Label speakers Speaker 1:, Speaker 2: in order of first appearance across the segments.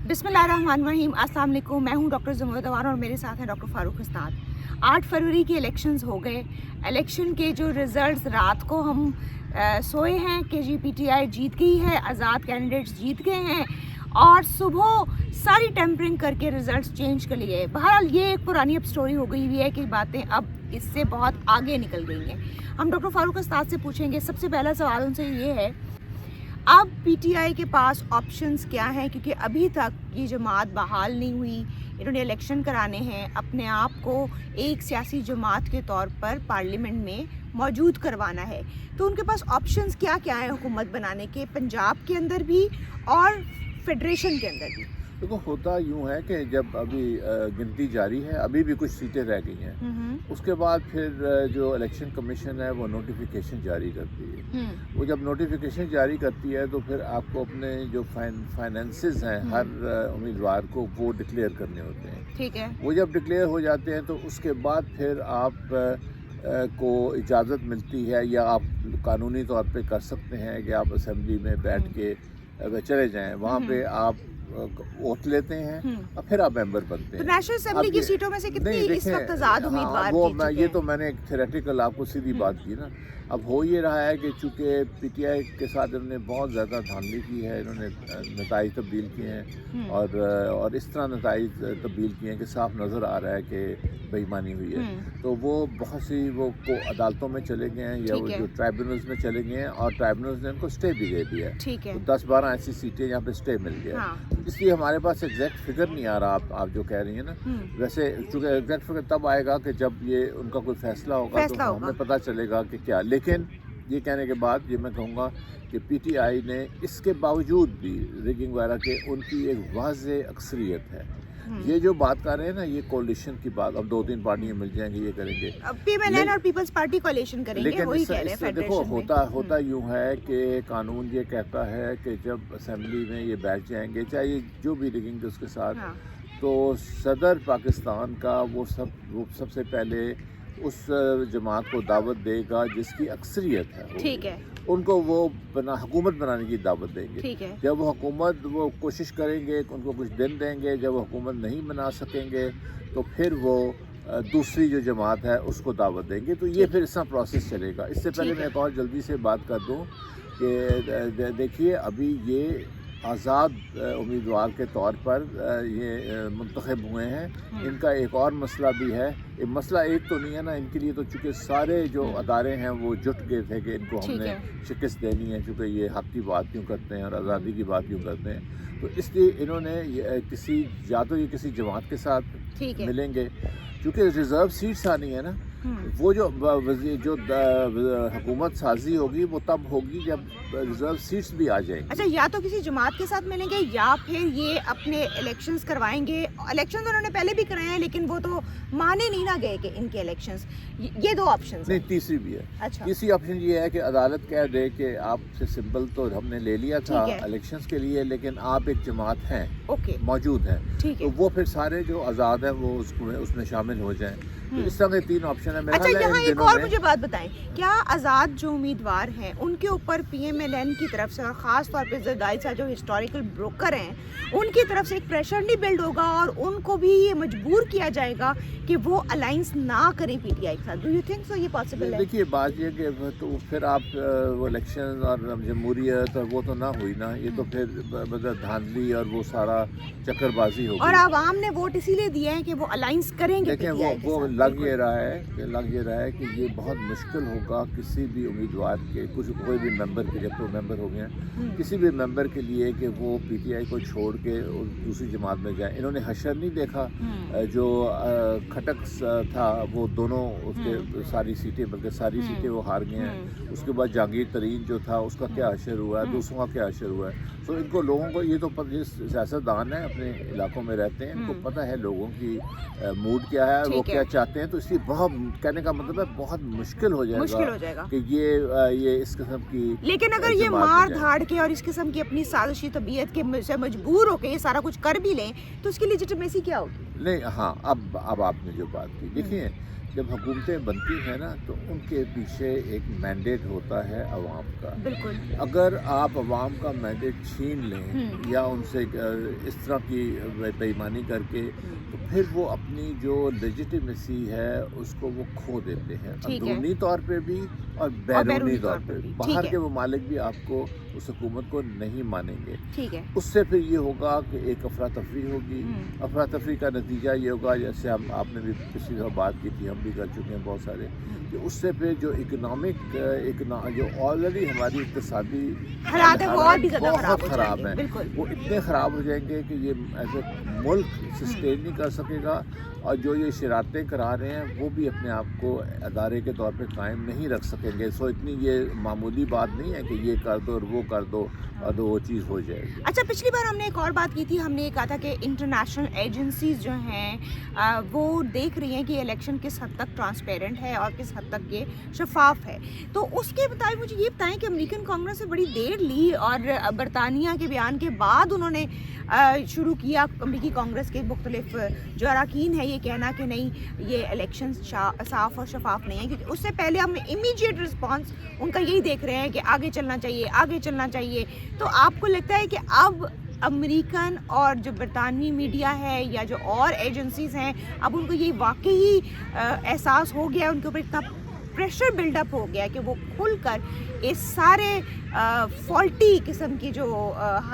Speaker 1: बिस्मिल्लाहिर्रहमानिर्रहीम। अस्सलाम वालेकुम। मैं हूं डॉक्टर ज़ुमैदा और मेरे साथ हैं डॉक्टर फ़ारूक उस्ताद। 8 फरवरी के इलेक्शंस हो गए। इलेक्शन के जो रिज़ल्ट्स रात को हम सोए हैं कि जी पीटीआई जीत गई है, आज़ाद कैंडिडेट्स जीत गए हैं और सुबह सारी टेम्परिंग करके रिज़ल्ट्स चेंज कर लिए। बहरहाल ये एक पुरानी अब स्टोरी हो गई हुई है कि बातें अब इससे बहुत आगे निकल गई हैं। हम डॉक्टर फ़ारूक उस्ताद से पूछेंगे। सबसे पहला सवाल उनसे ये है, अब पीटीआई के पास ऑप्शंस क्या हैं, क्योंकि अभी तक ये जमात बहाल नहीं हुई, इन्होंने इलेक्शन कराने हैं, अपने आप को एक सियासी जमात के तौर पर पार्लियामेंट में मौजूद करवाना है, तो उनके पास ऑप्शंस क्या क्या हैं हुकूमत बनाने के, पंजाब के अंदर भी और फेडरेशन के अंदर भी?
Speaker 2: देखो, होता यूँ है कि जब अभी गिनती जारी है, अभी भी कुछ सीटें रह गई हैं, उसके बाद फिर जो इलेक्शन कमीशन है वो नोटिफिकेशन जारी करती है। वो जब नोटिफिकेशन जारी करती है तो फिर आपको अपने जो फाइनेंसेस हैं हर उम्मीदवार को वो डिक्लेयर करने होते हैं।
Speaker 1: ठीक है। वो
Speaker 2: जब डिक्लेयर हो जाते हैं तो उसके बाद फिर आप को इजाज़त मिलती है या आप कानूनी तौर पे कर सकते हैं कि आप असेंबली में बैठ के चले जाएं, वहाँ पे आप वोट लेते हैं और फिर आप मेंबर बनते हैं।
Speaker 1: तो नेशनल असेंबली की सीटों में से कितनी इस वक्त आज़ाद उम्मीदवार
Speaker 2: वो मैं ये तो मैंने एक थ्योरेटिकल आपको सीधी बात की ना। अब हो ये रहा है कि चूँकि पीटीआई के साथ इन्होंने बहुत ज़्यादा धांधली की है, इन्होंने नताइज तब्दील किए हैं और इस तरह नताइज तब्दील किए हैं कि साफ नज़र आ रहा है कि बेईमानी हुई है। तो वो बहुत सी वो को अदालतों में चले गए हैं या वो जो ट्राइब्यूनल्स में चले गए हैं और ट्राइब्यूनल्स ने उनको स्टे भी दे दिया है। तो 10-12 ऐसी सीटें यहाँ पे स्टे मिल गया। इसलिए हमारे पास एग्जैक्ट फिगर नहीं आ रहा, आप जो कह रही हैं ना। वैसे चूँकि एग्जैक्ट फिगर तब आएगा कि जब ये उनका कोई फैसला होगा तो हमें पता चलेगा कि क्या। लेकिन ये कहने के बाद ये मैं कहूँगा कि पीटीआई ने इसके बावजूद भी रिगिंग वगैरह के उनकी एक वाज़ेह अक्सरियत है। ये जो बात कर रहे हैं ना, ये कोalition की बात, अब 2-3 पार्टियां मिल जाएंगी, ये करेंगे,
Speaker 1: पीएमएलएन और पीपल्स पार्टी कोalition करेंगे।
Speaker 2: लेकिन
Speaker 1: वही कह रहे हैं
Speaker 2: देखो होता यूँ है कि कानून ये कहता है कि जब असेंबली में ये बैठ जाएंगे, चाहे ये जो भी रिगिंग उसके साथ, तो सदर पाकिस्तान का वो सबसे पहले उस जमात को दावत देगा जिसकी अक्सरियत है।
Speaker 1: ठीक है।
Speaker 2: उनको वो हुकूमत बनाने की दावत देंगे।
Speaker 1: ठीक है।
Speaker 2: जब वो हुकूमत वो कोशिश करेंगे, उनको कुछ दिन देंगे, जब वो हुकूमत नहीं बना सकेंगे तो फिर वो दूसरी जो जमात है उसको दावत देंगे। तो ये फिर इस तरह प्रोसेस चलेगा। इससे पहले मैं एक और जल्दी से बात कर दूँ कि देखिए, अभी ये आज़ाद उम्मीदवार के तौर पर ये मुंतखब हुए हैं। इनका एक और मसला भी है। ये मसला एक तो नहीं है ना, इनके लिए तो चूँकि सारे जो अदारे हैं वो जुट गए थे कि इनको हमने शिकस्त देनी है, चूँकि ये हक़ की बात क्यों करते हैं और आज़ादी की बात क्यों करते हैं। तो इसलिए इन्होंने या तो ये किसी जमात के साथ मिलेंगे, चूँकि रिज़र्व सीट्स आनी है ना, वो जो हुकूमत साजी होगी वो तब होगी जब रिजर्व सीट्स भी आ जाएंगी। अच्छा,
Speaker 1: या तो किसी जमात के साथ मिलेंगे या फिर ये अपने इलेक्शंस करवाएंगे। इलेक्शंस उन्होंने पहले भी कराए हैं लेकिन वो तो माने नहीं ना गए कि इनके इलेक्शंस। ये 2 ऑप्शंस
Speaker 2: नहीं, तीसरी भी है। अच्छा, तीसरी ऑप्शन ये है कि अदालत कह दे कि आपसे सिंबल तो हमने ले लिया था इलेक्शंस के लिए, लेकिन आप एक जमात हैं, मौजूद हैं, तो वो फिर सारे जो आज़ाद हैं वो उसमें शामिल हो जाएं। तो इस तरह के 3 ऑप्शन है।
Speaker 1: अच्छा, यहाँ एक और मुझे बात बताएं, क्या आज़ाद जो उम्मीदवार हैं उनके ऊपर पीएमएलएन की तरफ से और ख़ास तौर पे ज़रदारी साहब जो हिस्टोरिकल ब्रोकर हैं उनकी तरफ से एक प्रेशर नहीं बिल्ड होगा और उनको भी ये मजबूर किया जाएगा कि वो अलाइंस ना करें पीटीआई के साथ? डू यू थिंक सो ये पॉसिबल है?
Speaker 2: देखिए, बात ये कि तो फिर आप वो इलेक्शन और जमहूरियत और वो तो ना हुई ना, ये तो फिर धांधली और वो सारा चक्करबाजी होगी।
Speaker 1: और आवाम ने वोट इसीलिए दिया है कि वो अलाइंस करेंगे।
Speaker 2: देखिए, वो लग ये रहा है कि ये बहुत मुश्किल होगा किसी भी उम्मीदवार के, कोई भी मेंबर के, जब तो मेंबर हो गए हैं, किसी भी मेंबर के लिए कि वो पीटीआई को छोड़ के दूसरी जमात में जाए। इन्होंने हशर नहीं देखा, जो खटक था वो दोनों उसके सारी सीटें, बल्कि सारी सीटें वो हार गए हैं। उसके बाद जहांगीर तरीन जो था उसका क्या हशर हुआ है, दूसरों का क्या हशर हुआ है। तो इनको लोगों को ये तो सियासतदान है, अपने इलाकों में रहते हैं, इनको पता है लोगों की मूड क्या है, वो क्या चाहते हैं। तो इसलिए बहुत, कहने का मतलब है, बहुत मुश्किल हो जाएगा कि ये इस किस्म की।
Speaker 1: लेकिन अगर ये मार धाड़ के और इस किस्म की अपनी साजिशी तबीयत के से मजबूर होकर ये सारा कुछ कर भी लें तो उसकी लेजिटिमेसी क्या होगी?
Speaker 2: नहीं, हाँ, अब आपने जो बात की, देखिए जब हुकूमतें बनती हैं ना तो उनके पीछे एक मैंडेट होता है अवाम का।
Speaker 1: बिल्कुल।
Speaker 2: अगर आप अवाम का मैंडेट छीन लें या उनसे इस तरह की बेईमानी करके, तो फिर वो अपनी जो लेजिटिमेसी है उसको वो खो देते हैं,
Speaker 1: ठीक है।
Speaker 2: अंदरूनी तौर पे भी और बैरूनी तौर पे भी। बाहर के ममालिक भी आपको उस हुकूमत को नहीं मानेंगे।
Speaker 1: ठीक है।
Speaker 2: उससे फिर ये होगा कि एक अफरा तफरी होगी। अफरा तफरी का नतीजा ये होगा, जैसे हम आपने भी पिछली दफ़ा बात की थी, हम भी कर चुके हैं बहुत सारे, कि उससे फिर जो इकोनॉमिक जो ऑलरेडी हमारी इक़्तिसादी
Speaker 1: हालात है वो और भी ज़्यादा
Speaker 2: बहुत ख़राब
Speaker 1: है,
Speaker 2: हैं, वो इतने ख़राब हो जाएंगे कि ये ऐसे मुल्क सस्टेन नहीं कर सकेगा। और जो ये शरारतें करा रहे हैं वो भी अपने आप को अदारे के तौर पे कायम नहीं रख सकेंगे। सो इतनी ये मामूली बात नहीं है कि ये कर दो और वो कर दो और वो चीज़ हो जाएगी।
Speaker 1: अच्छा, पिछली बार हमने एक और बात की थी, हमने ये कहा था कि इंटरनेशनल एजेंसीज जो हैं वो देख रही हैं कि इलेक्शन किस हद तक ट्रांसपेरेंट है और किस हद तक ये शफाफ है। तो उसके मुताबिक मुझे ये बताएं कि अमेरिकन कांग्रेस ने बड़ी देर ली और बरतानिया के बयान के बाद उन्होंने शुरू किया अमेरिकी कांग्रेस के मुख्तलिफ जो अरकान है ये कहना कि नहीं ये इलेक्शन साफ़ और शफाफ नहीं है, क्योंकि उससे पहले हम इमीडिएट रिस्पांस उनका यही देख रहे हैं कि आगे चलना चाहिए, आगे चलना चाहिए। तो आपको लगता है कि अब अमेरिकन और जो बरतानवी मीडिया है या जो और एजेंसीज़ हैं, अब उनको ये वाकई एहसास हो गया, उनके ऊपर इतना प्रेशर बिल्डअप हो गया कि वो खुलकर इस सारे फॉल्टी किस्म की जो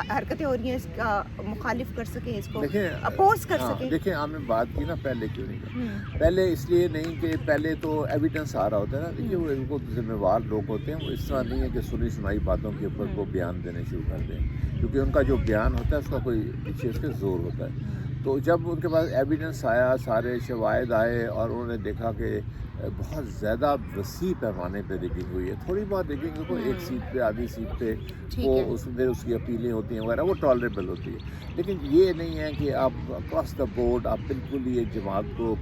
Speaker 1: हरकतें हो रही हैं इसका मुखालिफ कर सकें, इसको अपोज कर सकें?
Speaker 2: देखिए, आपने बात की ना पहले क्यों नहीं की? पहले इसलिए नहीं कि पहले तो एविडेंस आ रहा होता है ना। देखिए, वो इनको जिम्मेवार लोग होते हैं, वो इस तरह नहीं है कि सुनी सुनाई बातों के ऊपर वो बयान देने शुरू कर दें, क्योंकि उनका जो बयान होता है उसका कोई पीछे उसके जोर होता है। तो जब उनके पास एविडेंस आया, सारे शवाहिद आए और उन्होंने देखा कि बहुत ज़्यादा वसी पैमाने पे रिगिंग हुई है, थोड़ी बहुत रिगिंग को एक सीट पे, आधी सीट पे वो उसमें उसकी अपीलें होती हैं वगैरह, वो टॉलरेबल होती है। लेकिन ये नहीं है कि आप अक्रॉस द बोर्ड आप बिल्कुल ही एक जमात को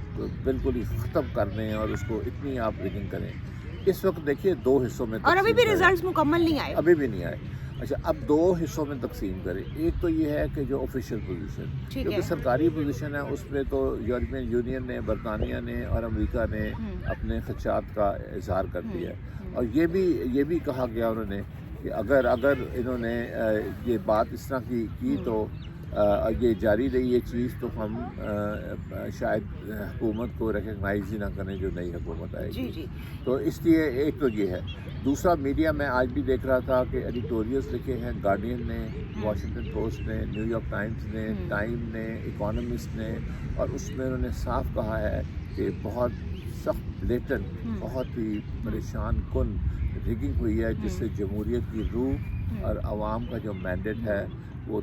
Speaker 2: बिल्कुल ही ख़त्म कर दें और उसको इतनी आप रिगिंग करें। इस वक्त देखिए 2 हिस्सों में,
Speaker 1: और अभी भी रिजल्ट्स मुकम्मल नहीं आए,
Speaker 2: अभी भी नहीं आए। अच्छा, अब 2 हिस्सों में तकसीम करें। एक तो ये है कि जो ऑफिशियल पोजीशन, जो कि सरकारी पोजीशन है, उसमें तो यूरोपियन यूनियन ने, बरतानिया ने और अमेरिका ने अपने खदशात का इजहार कर दिया है। और ये भी कहा गया उन्होंने कि अगर इन्होंने ये बात इस तरह की तो ये जारी रही ये चीज़, तो हम शायद हुकूमत को रिकगनाइज़ ही ना करें जो नई हुकूमत आएगी।
Speaker 1: जी।
Speaker 2: तो इसलिए एक तो ये है। दूसरा, मीडिया में आज भी देख रहा था कि एडिटोरियल्स लिखे हैं गार्डियन ने, वाशिंगटन पोस्ट ने, न्यूयॉर्क टाइम्स ने, टाइम ने, इकोनॉमिस्ट ने, और उसमें उन्होंने साफ कहा है कि बहुत सख्त ब्लेटेंट, बहुत ही परेशान कुन रिगिंग हुई है, जिससे जमहूरियत की रूह और आवाम का जो मैंडेट है वो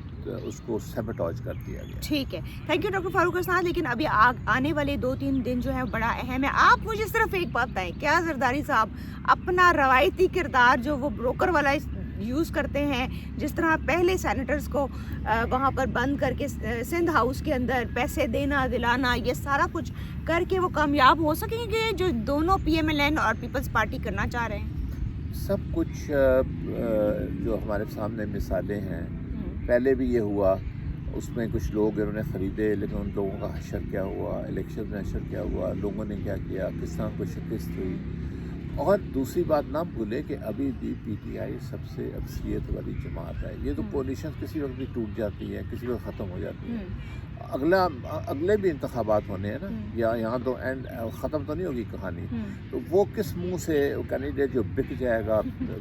Speaker 2: उसको सैबोटेज कर दिया गया।
Speaker 1: ठीक है, thank you doctor Farooq Hasan. लेकिन अभी आने वाले 2-3 दिन जो है बड़ा अहम है। आप मुझे सिर्फ एक बात बताएं, क्या जरदारी साहब अपना रवायती किरदार जो वो ब्रोकर वाला यूज़ करते हैं, जिस तरह पहले सेनेटर्स को वहाँ पर बंद करके सिंध हाउस के अंदर पैसे देना दिलाना, ये सारा कुछ करके वो कामयाब हो सकेंगे जो दोनों PMLN और पीपल्स पार्टी करना चाह रहे हैं?
Speaker 2: सब कुछ जो हमारे सामने मिसालें हैं, पहले भी ये हुआ, उसमें कुछ लोग इन्होंने ख़रीदे, लेकिन उन लोगों का हशर क्या हुआ, इलेक्शन में हशर क्या हुआ, लोगों ने क्या किया, किस तरह को शिकस्त हुई। और दूसरी बात ना भूलें कि अभी भी PTI सबसे अक्सरियत वाली जमात है। ये तो कोलिशन किसी वक्त भी टूट जाती है, किसी वक्त ख़त्म हो जाती है। अगले भी इंतखाबात होने हैं ना, या यहाँ तो एंड ख़त्म तो नहीं होगी कहानी। तो वो किस मुंह से कैंडिडेट जो बिक जाएगा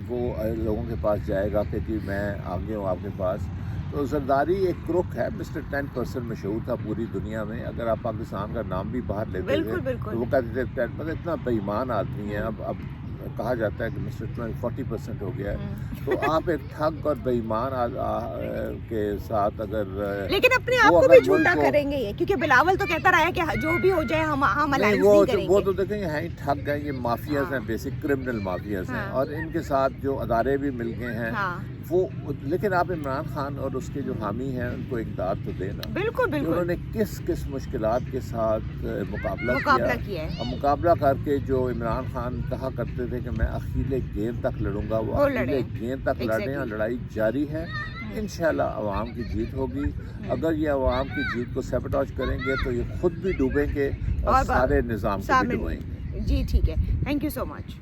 Speaker 2: वो लोगों के पास जाएगा कि जी मैं आगे हूँ आपके पास। तो जरदारी एक क्रुक है, मिस्टर 10% मशहूर था पूरी दुनिया में। अगर आप पाकिस्तान का नाम भी बाहर लेते थे तो वो कहते थे 10%, इतना बेईमान आदमी है। अब कहा जाता है कि मिस्टर 40% हो गया है। तो आप एक ठग और बेईमान के साथ अगर,
Speaker 1: लेकिन अपने आप को भी झूठा करेंगे ये, क्योंकि बिलावल तो कहता रहा है कि जो भी हो जाए हम अलायंस नहीं करेंगे।
Speaker 2: वो तो देखेंगे हैं ही ठग हैं, ये माफियाज हैं, बेसिक क्रिमिनल माफियाज हैं, और इनके साथ जो अदारे भी मिल गए हैं वो। लेकिन आप इमरान खान और उसके जो हामी हैं उनको एक दाद तो देना,
Speaker 1: बिल्कुल
Speaker 2: उन्होंने किस मुश्किलात के साथ मुकाबला किया है। और मुकाबला करके जो इमरान खान कहा करते थे कि मैं अखीले गेंद तक लड़ूंगा, वो अखीले गेंद तक लड़े हैं। लड़ाई जारी है, इंशाल्लाह अवाम की जीत होगी। अगर ये अवाम की जीत को सैबोटेज करेंगे तो ये खुद भी डूबेंगे और सारे निज़ाम को भी डुबाएंगे।
Speaker 1: جی ٹھیک ہے, تھینک یو سو مچ.